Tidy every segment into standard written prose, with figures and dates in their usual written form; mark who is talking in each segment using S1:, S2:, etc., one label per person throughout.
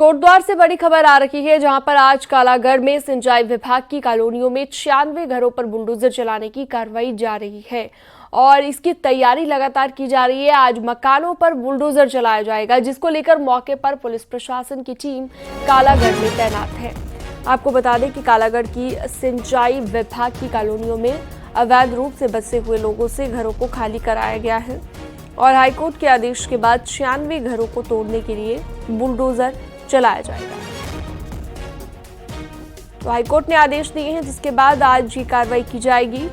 S1: कोटद्वार से बड़ी खबर आ रही है, जहां पर आज कालागढ़ में सिंचाई विभाग की कॉलोनियों में 96 घरों पर बुलडोजर चलाने की कार्रवाई जारी रही है और इसकी तैयारी लगातार की जा रही है। आज मकानों पर बुलडोजर चलाया जाएगा, जिसको लेकर मौके पर पुलिस प्रशासन की टीम कालागढ़ में तैनात है। आपको बता दें कि कालागढ़ की सिंचाई विभाग की कॉलोनियों में अवैध रूप से बसे हुए लोगों से घरों को खाली कराया गया है और हाईकोर्ट के आदेश के बाद 96 घरों को तोड़ने के लिए बुलडोजर चलाया जाएगा। तो हाईकोर्ट ने आदेश दिए हैं, जिसके बाद आज ये कार्रवाई की जाएगी।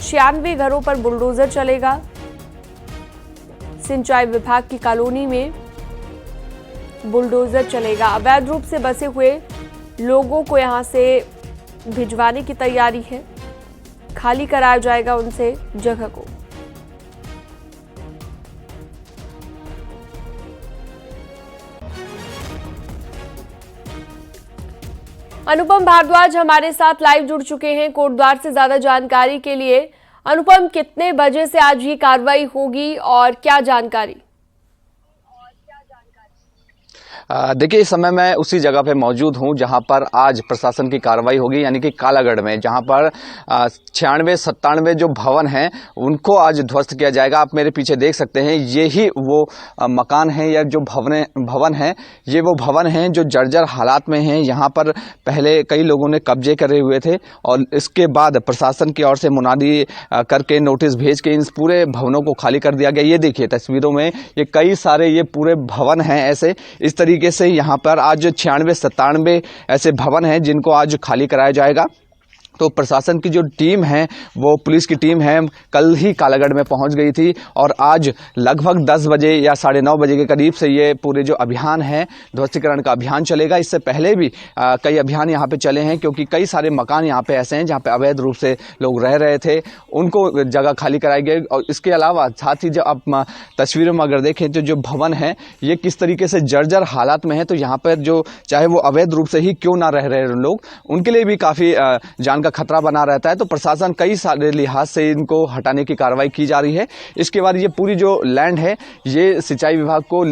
S1: 96 घरों पर बुलडोजर चलेगा। सिंचाई विभाग की कॉलोनी में बुलडोजर चलेगा। अवैध रूप से बसे हुए लोगों को यहां से भिजवाने की तैयारी है, खाली कराया जाएगा उनसे जगह को। अनुपम भारद्वाज हमारे साथ लाइव जुड़ चुके हैं कोटद्वार से। ज्यादा जानकारी के लिए अनुपम, कितने बजे से आज ये कार्रवाई होगी और क्या जानकारी?
S2: देखिए, इस समय मैं उसी जगह पे मौजूद हूं जहां पर आज प्रशासन की कार्रवाई होगी, यानी कि कालागढ़ में, जहां पर 96-97 जो भवन हैं उनको आज ध्वस्त किया जाएगा। आप मेरे पीछे देख सकते हैं, ये ही वो मकान है या जो भवन है, ये वो भवन हैं जो जर्जर हालात में हैं। यहाँ पर पहले कई लोगों ने कब्जे करे हुए थे और इसके बाद प्रशासन की ओर से मुनादी करके नोटिस भेज के इन पूरे भवनों को खाली कर दिया गया। ये देखिए तस्वीरों में, ये कई सारे ये पूरे भवन हैं ऐसे। इस तरीके से यहाँ पर आज 96-97 ऐसे भवन हैं जिनको आज खाली कराया जाएगा। तो प्रशासन की जो टीम है, वो पुलिस की टीम है, कल ही कालागढ़ में पहुंच गई थी और आज लगभग 10 बजे या 9:30 बजे के करीब से ये पूरे जो अभियान है, ध्वस्तीकरण का अभियान चलेगा। इससे पहले भी कई अभियान यहाँ पे चले हैं, क्योंकि कई सारे मकान यहाँ पे ऐसे हैं जहाँ पे अवैध रूप से लोग रह रहे थे, उनको जगह खाली कराई गई। और इसके अलावा साथ ही जब आप तस्वीरों में अगर देखें तो जो भवन है ये किस तरीके से जर्जर हालात में है, तो यहाँ पर जो चाहे वो अवैध रूप से ही क्यों ना रह रहे लोग, उनके लिए भी काफ़ी जान का खतरा बना रहता है। तो प्रशासन कई सारे लिहाज से इनको हटाने की कार्रवाई की जा रही है। इसके बाद ये पूरी जो लैंड है, ये सिंचाई विभाग को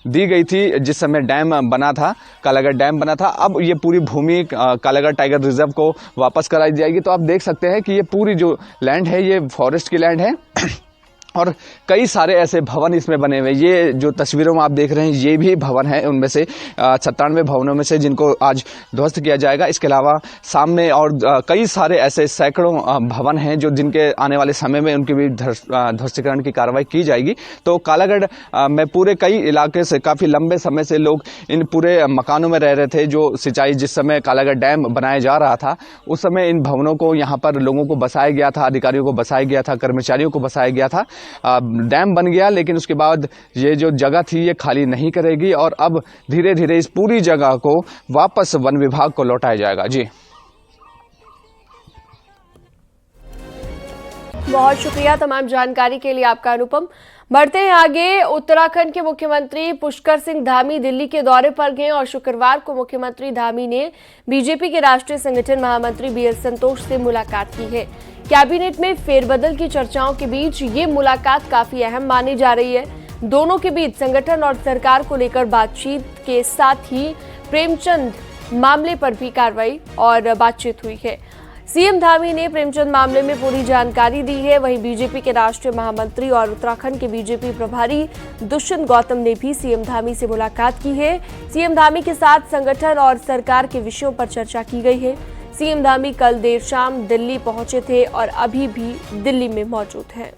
S2: दी गई थी जिस समय डैम बना था, कालागढ़ डैम बना था। अब ये पूरी भूमि कालागढ़ टाइगर रिजर्व को वापस कराई जाएगी। तो आप देख सकते हैं कि ये पूरी जो लैंड है, ये फॉरेस्ट की लैंड है और कई सारे ऐसे भवन इसमें बने हुए। ये जो तस्वीरों में आप देख रहे हैं, ये भी भवन है उनमें से 97 भवनों में से, जिनको आज ध्वस्त किया जाएगा। इसके अलावा सामने और कई सारे ऐसे सैकड़ों भवन हैं जो जिनके आने वाले समय में उनकी भी ध्वस्तीकरण की कार्रवाई की जाएगी। तो कालागढ़ में पूरे कई इलाके से काफ़ी लंबे समय से लोग इन पूरे मकानों में रह रहे थे। जो सिंचाई जिस समय कालागढ़ डैम बनाया जा रहा था, उस समय इन भवनों को यहाँ पर लोगों को बसाया गया था, अधिकारियों को बसाया गया था, कर्मचारियों को बसाया गया था। डैम बन गया, लेकिन उसके बाद ये जो जगह थी ये खाली नहीं करेगी और अब धीरे धीरे इस पूरी जगह को वापस वन विभाग को लौटाया जाएगा। जी,
S1: बहुत शुक्रिया तमाम जानकारी के लिए आपका अनुपम। बढ़ते हैं आगे। उत्तराखंड के मुख्यमंत्री पुष्कर सिंह धामी दिल्ली के दौरे पर गए और शुक्रवार को मुख्यमंत्री धामी ने बीजेपी के राष्ट्रीय संगठन महामंत्री BL संतोष से मुलाकात की है। कैबिनेट में फेरबदल की चर्चाओं के बीच ये मुलाकात काफी अहम मानी जा रही है। दोनों के बीच संगठन और सरकार को लेकर बातचीत के साथ ही प्रेमचंद मामले पर भी कार्रवाई और बातचीत हुई है। सीएम धामी ने प्रेमचंद मामले में पूरी जानकारी दी है। वहीं बीजेपी के राष्ट्रीय महामंत्री और उत्तराखंड के बीजेपी प्रभारी दुष्यंत गौतम ने भी सीएम धामी से मुलाकात की है। सीएम धामी के साथ संगठन और सरकार के विषयों पर चर्चा की गई है। सीएम धामी कल देर शाम दिल्ली पहुंचे थे और अभी भी दिल्ली में मौजूद हैं।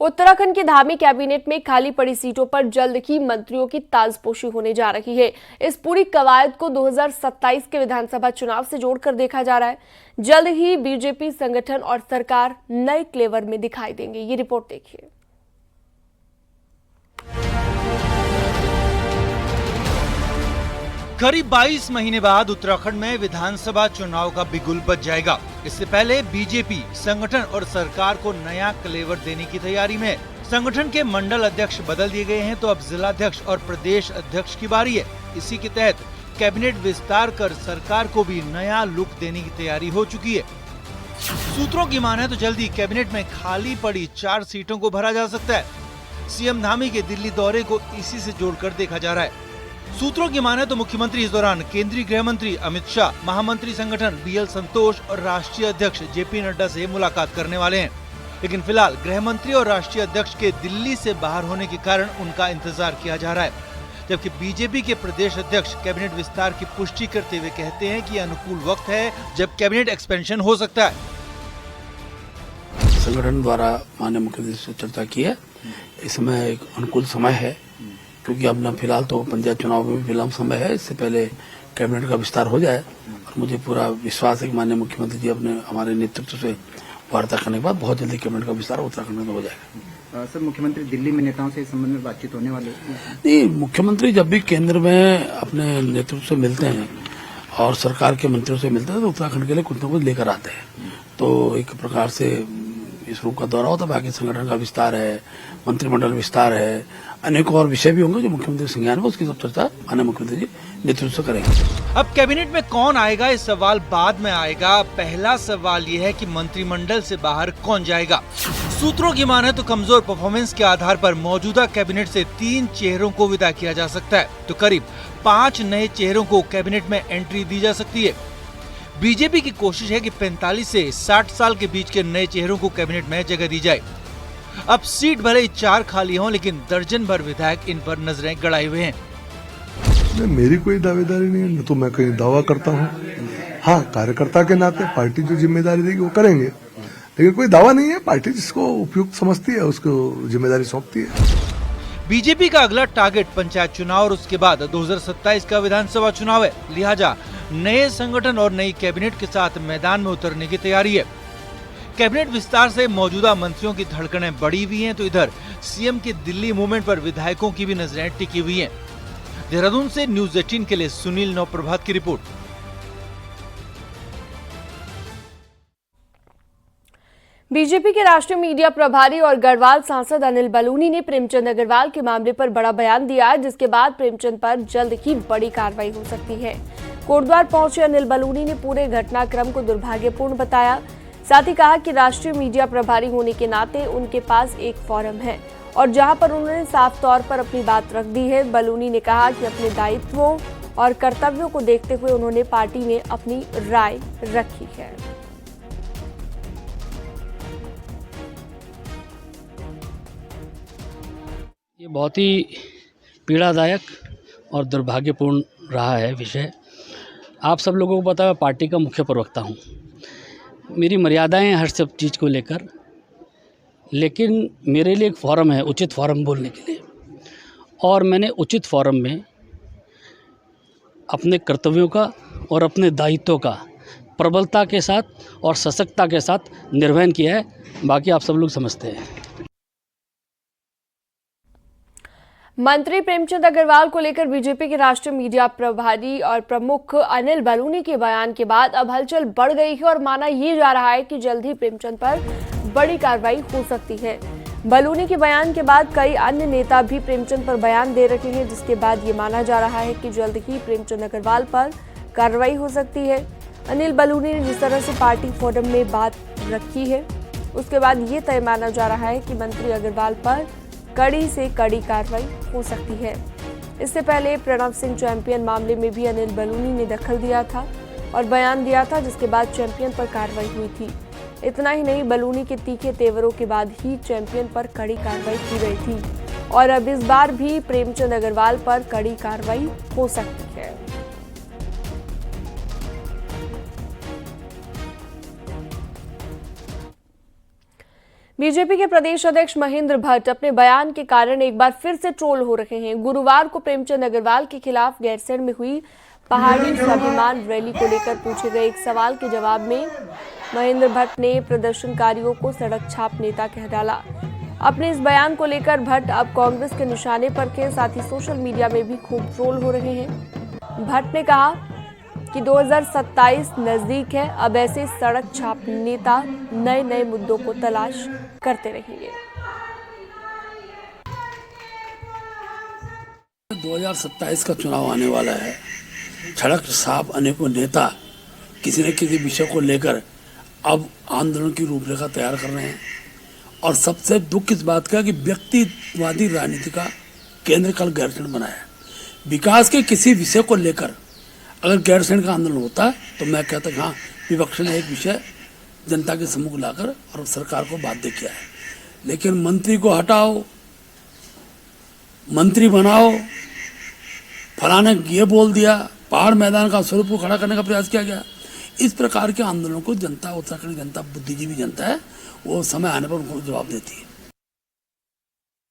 S1: उत्तराखंड के धामी कैबिनेट में खाली पड़ी सीटों पर जल्द ही मंत्रियों की ताजपोशी होने जा रही है। इस पूरी कवायद को 2027 के विधानसभा चुनाव से जोड़कर देखा जा रहा है। जल्द ही बीजेपी संगठन और सरकार नए क्लेवर में दिखाई देंगे। ये रिपोर्ट देखिए।
S3: करीब 22 महीने बाद उत्तराखंड में विधानसभा चुनाव का बिगुल बज जाएगा। इससे पहले बीजेपी संगठन और सरकार को नया क्लेवर देने की तैयारी में। संगठन के मंडल अध्यक्ष बदल दिए गए हैं, तो अब जिलाध्यक्ष और प्रदेश अध्यक्ष की बारी है। इसी के तहत कैबिनेट विस्तार कर सरकार को भी नया लुक देने की तैयारी हो चुकी है। सूत्रों की माने तो जल्दी कैबिनेट में खाली पड़ी 4 सीटों को भरा जा सकता है। सीएम धामी के दिल्ली दौरे को इसी से जोड़कर देखा जा रहा है। सूत्रों की माने तो मुख्यमंत्री इस दौरान केंद्रीय गृह मंत्री अमित शाह, महामंत्री संगठन बीएल संतोष और राष्ट्रीय अध्यक्ष जेपी नड्डा से मुलाकात करने वाले हैं। लेकिन फिलहाल गृह मंत्री और राष्ट्रीय अध्यक्ष के दिल्ली से बाहर होने के कारण उनका इंतजार किया जा रहा है, जबकि बीजेपी के प्रदेश अध्यक्ष कैबिनेट विस्तार की पुष्टि करते हुए कहते हैं कि अनुकूल वक्त है जब कैबिनेट एक्सपेंशन हो सकता है।
S4: संगठन द्वारा माननीय मुख्यमंत्री से चर्चा की है, इस समय एक अनुकूल समय है, क्योंकि अब फिलहाल तो पंचायत चुनाव में विलंब समय है, इससे पहले कैबिनेट का विस्तार हो जाए। और मुझे पूरा विश्वास है कि माननीय मुख्यमंत्री जी अपने हमारे नेतृत्व से वार्ता करने के बाद बहुत जल्दी कैबिनेट का विस्तार उत्तराखंड में हो जाएगा।
S5: सर, मुख्यमंत्री दिल्ली में नेताओं से इस संबंध में बातचीत होने वाली है?
S4: नहीं, मुख्यमंत्री जब भी केंद्र में अपने नेतृत्व से मिलते हैं और सरकार के मंत्रियों से मिलते हैं तो उत्तराखंड के लिए कुछ न कुछ लेकर आते हैं। तो एक प्रकार से इस रूप का दौरा होता है। बाकी संगठन का विस्तार है, मंत्रिमंडल विस्तार है, अनेक और विषय भी होंगे जो मुख्यमंत्री संज्ञान में, उसकी सब चर्चा माननीय मुख्यमंत्री जी नेतृत्व से करेंगे।
S3: अब कैबिनेट में कौन आएगा इस सवाल बाद में आएगा। पहला सवाल ये है कि मंत्रिमंडल से बाहर कौन जाएगा। सूत्रों की माने तो कमजोर परफॉर्मेंस के आधार पर मौजूदा कैबिनेट से 3 चेहरों को विदा किया जा सकता है, तो करीब 5 नए चेहरों को कैबिनेट में एंट्री दी जा सकती है। बीजेपी की कोशिश है कि 45 से 60 साल के बीच के नए चेहरों को कैबिनेट में जगह दी जाए। अब सीट भले ही 4 खाली हों, लेकिन दर्जन भर विधायक इन पर नजरें गड़ाए हुए हैं।
S6: मेरी कोई दावेदारी नहीं है, न तो मैं कहीं दावा करता हूँ। हाँ, कार्यकर्ता के नाते पार्टी जो जिम्मेदारी देगी वो करेंगे, लेकिन कोई दावा नहीं है। पार्टी जिसको उपयुक्त समझती है उसको जिम्मेदारी सौंपती है।
S3: बीजेपी का अगला टारगेट पंचायत चुनाव और उसके बाद 2027 का विधानसभा चुनाव है। लिहाजा नए संगठन और नई कैबिनेट के साथ मैदान में उतरने की तैयारी है। कैबिनेट विस्तार से मौजूदा मंत्रियों की धड़कनें बढ़ी हुई हैं, तो इधर सीएम के दिल्ली मूवमेंट पर विधायकों की भी नजरें टिकी हुई हैं। देहरादून से न्यूज़ 18 के लिए सुनील नवप्रभात की रिपोर्ट।
S1: बीजेपी के राष्ट्रीय मीडिया प्रभारी और गढ़वाल सांसद अनिल बलूनी ने प्रेमचंद अग्रवाल के मामले पर बड़ा बयान दिया, जिसके बाद प्रेमचंद पर जल्द ही बड़ी कार्रवाई हो सकती है। कोटद्वार पहुंचे अनिल बलूनी ने पूरे घटनाक्रम को दुर्भाग्यपूर्ण बताया। साथ ही कहा कि राष्ट्रीय मीडिया प्रभारी होने के नाते उनके पास एक फोरम है और जहां पर उन्होंने साफ तौर पर अपनी बात रख दी है। बलूनी ने कहा कि अपने दायित्वों और कर्तव्यों को देखते हुए उन्होंने पार्टी में अपनी राय रखी है।
S7: ये बहुत ही पीड़ादायक और दुर्भाग्यपूर्ण रहा है विषय। आप सब लोगों को पता है, पार्टी का मुख्य प्रवक्ता हूँ। मेरी मर्यादाएं हैं हर सब चीज़ को लेकर, लेकिन मेरे लिए एक फोरम है उचित फोरम बोलने के लिए, और मैंने उचित फोरम में अपने कर्तव्यों का और अपने दायित्वों का प्रबलता के साथ और सशक्तता के साथ निर्वहन किया है। बाकी आप सब लोग समझते हैं।
S1: मंत्री प्रेमचंद अग्रवाल को लेकर बीजेपी के राष्ट्रीय मीडिया प्रभारी और प्रमुख अनिल बलूनी के बयान के बाद अब हलचल बढ़ गई है और माना ये जा रहा है कि जल्द ही प्रेमचंद पर बड़ी कार्रवाई हो सकती है। बलूनी के बयान के बाद कई अन्य नेता भी प्रेमचंद पर बयान दे रहे हैं, जिसके बाद ये माना जा रहा है कि जल्द ही प्रेमचंद अग्रवाल पर कार्रवाई हो सकती है। अनिल बलूनी ने जिस तरह से पार्टी फोरम में बात रखी है, उसके बाद ये तय माना जा रहा है कि मंत्री अग्रवाल पर कड़ी से कड़ी कार्रवाई हो सकती है। इससे पहले प्रणव सिंह चैंपियन मामले में भी अनिल बलूनी ने दखल दिया था और बयान दिया था, जिसके बाद चैंपियन पर कार्रवाई हुई थी। इतना ही नहीं, बलूनी के तीखे तेवरों के बाद ही चैंपियन पर कड़ी कार्रवाई की गई थी और अब इस बार भी प्रेमचंद अग्रवाल पर कड़ी कार्रवाई हो सकती है। बीजेपी के प्रदेश अध्यक्ष महेंद्र भट्ट अपने बयान के कारण एक बार फिर से ट्रोल हो रहे हैं। गुरुवार को प्रेमचंद अग्रवाल के खिलाफ गैरसैंण में हुई पहाड़ी स्वाभिमान रैली को लेकर पूछे गए एक सवाल के जवाब में महेंद्र भट्ट ने प्रदर्शनकारियों को सड़क छाप नेता कह डाला। अपने इस बयान को लेकर भट्ट अब कांग्रेस के निशाने पर थे, साथ ही सोशल मीडिया में भी खूब ट्रोल हो रहे हैं। भट्ट ने कहा कि 2027 नजदीक है, अब ऐसे सड़क छाप नेता नए नए मुद्दों को तलाश करते रहेंगे।
S4: 2027 का चुनाव आने वाला है। सड़क छाप अनेकों नेता किसी न किसी विषय को लेकर अब आंदोलन की रूपरेखा तैयार कर रहे हैं। और सबसे दुख इस बात का कि व्यक्तिवादी राजनीति का केंद्र कल गैरसैंण बना है। विकास के किसी विषय को लेकर अगर गैरसैंण का आंदोलन होता है तो मैं कहता हाँ, विपक्ष ने एक विषय जनता के सम्मुख लाकर और सरकार को बाध्य किया है। लेकिन मंत्री को हटाओ, मंत्री बनाओ, फलाने ये बोल दिया, पहाड़ मैदान का स्वरूप को खड़ा करने का प्रयास किया गया। इस प्रकार के आंदोलनों को जनता, उत्तराखंड की जनता बुद्धिजीवी जनता है, वो समय आने पर उनको जवाब देती है।